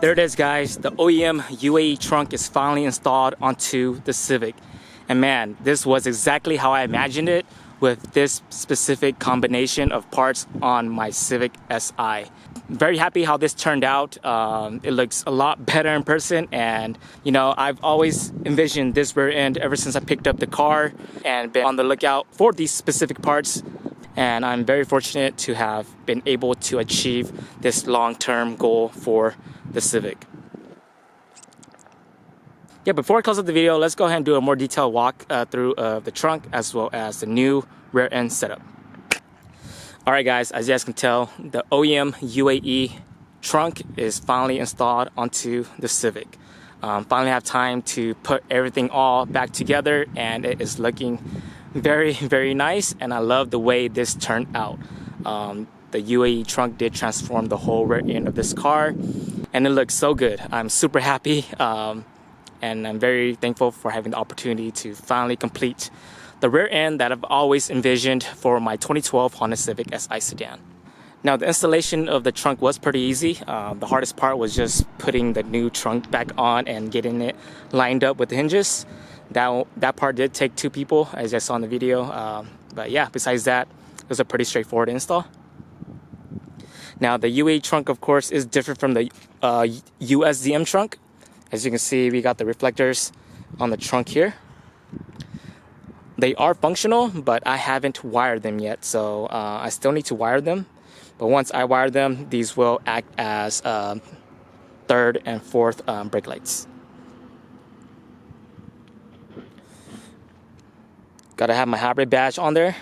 There it is, guys. The OEM UAE trunk is finally installed onto the Civic. And man, this was exactly how I imagined it with this specific combination of parts on my Civic Si. Very happy how this turned out. It looks a lot better in person, and you know, I've always envisioned this rear end ever since I picked up the car and been on the lookout for these specific parts. And I'm very fortunate to have been able to achieve this long-term goal for the Civic. Yeah, before I close up the video, let's go ahead and do a more detailed walk through of the trunk as well as the new rear end setup. Alright guys, as you guys can tell, the OEM UAE trunk is finally installed onto the Civic. Finally have time to put everything all back together, and it is looking very, very nice, and I love the way this turned out. The UAE trunk did transform the whole rear end of this car, and it looks so good. I'm super happy, and I'm very thankful for having the opportunity to finally complete the rear end that I've always envisioned for my 2012 Honda Civic Si sedan. Now, the installation of the trunk was pretty easy. The hardest part was just putting the new trunk back on and getting it lined up with the hinges. That part did take 2 people, as I saw in the video. But yeah, besides that, it was a pretty straightforward install. Now, the UAE trunk, of course, is different from the USDM trunk. As you can see, we got the reflectors on the trunk here. They are functional, but I haven't wired them yet, so I still need to wire them. But once I wire them, these will act as 3rd and 4th brake lights. Gotta have my hybrid badge on there.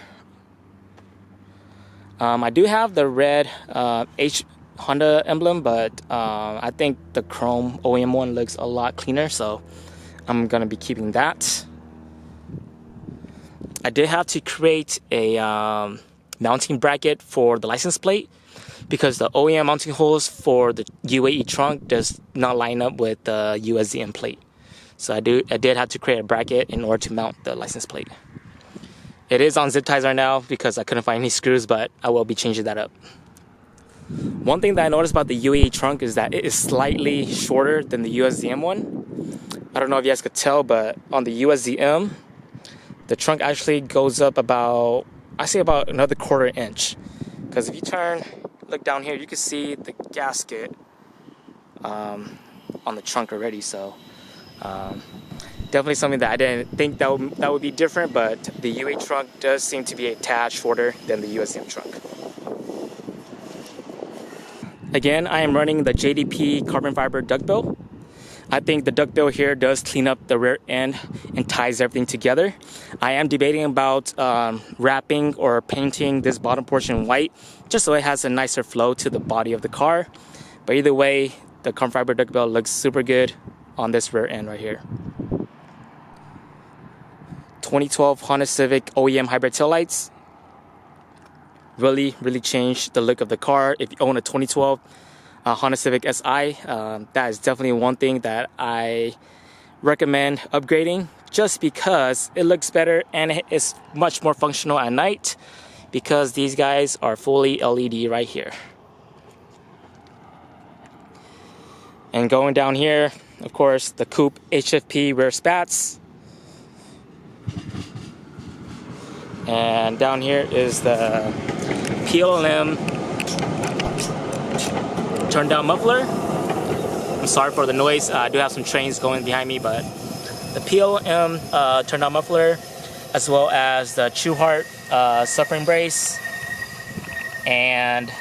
I do have the red Honda emblem, but I think the chrome OEM one looks a lot cleaner, so I'm gonna be keeping that. I did have to create a mounting bracket for the license plate because the OEM mounting holes for the UAE trunk does not line up with the USDM plate. So I did have to create a bracket in order to mount the license plate. It is on zip ties right now because I couldn't find any screws, but I will be changing that up. One thing that I noticed about the UAE trunk is that it is slightly shorter than the USDM one. I don't know if you guys could tell, but on the USDM, the trunk actually goes up about, I say about another 1/4 inch. Because if you look down here, you can see the gasket on the trunk already. So definitely something that I didn't think that would be different, but the UAE trunk does seem to be a tad shorter than the USDM trunk. Again, I am running the JDP carbon fiber duckbill. I think the duckbill here does clean up the rear end and ties everything together. I am debating about wrapping or painting this bottom portion white just so it has a nicer flow to the body of the car. But either way, the carbon fiber duckbill looks super good on this rear end right here. 2012 Honda Civic OEM hybrid taillights. Really changed the look of the car. If you own a 2012 Honda Civic Si, that is definitely one thing that I recommend upgrading just because it looks better and it's much more functional at night because these guys are fully LED right here. And going down here, of course, the coupe HFP rear spats. And down here is the PLM turn down muffler. I'm sorry for the noise. I do have some trains going behind me, but the PLM turn down muffler, as well as the True Heart suffering brace, and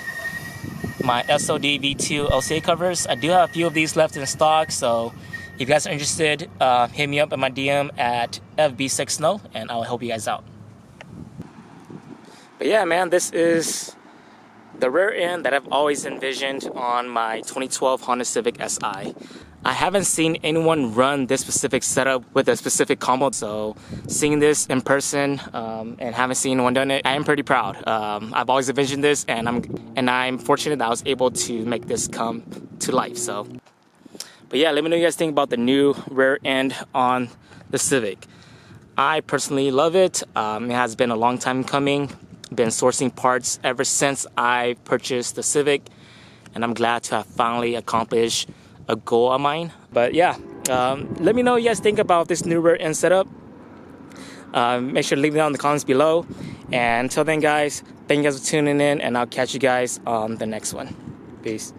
my SOD V2 LCA covers. I do have a few of these left in stock, so if you guys are interested, hit me up in my DM at FB6Snow, and I'll help you guys out. But yeah, man, this is the rear end that I've always envisioned on my 2012 Honda Civic Si. I haven't seen anyone run this specific setup with a specific combo, so seeing this in person and haven't seen anyone done it, I am pretty proud. I've always envisioned this, and I'm fortunate that I was able to make this come to life. So, but yeah, let me know what you guys think about the new rear end on the Civic. I personally love it. It has been a long time coming. Been sourcing parts ever since I purchased the Civic, and I'm glad to have finally accomplished a goal of mine. But yeah, let me know what you guys think about this new rear end setup. Make sure to leave it down in the comments below. And until then, guys, thank you guys for tuning in, and I'll catch you guys on the next one. Peace.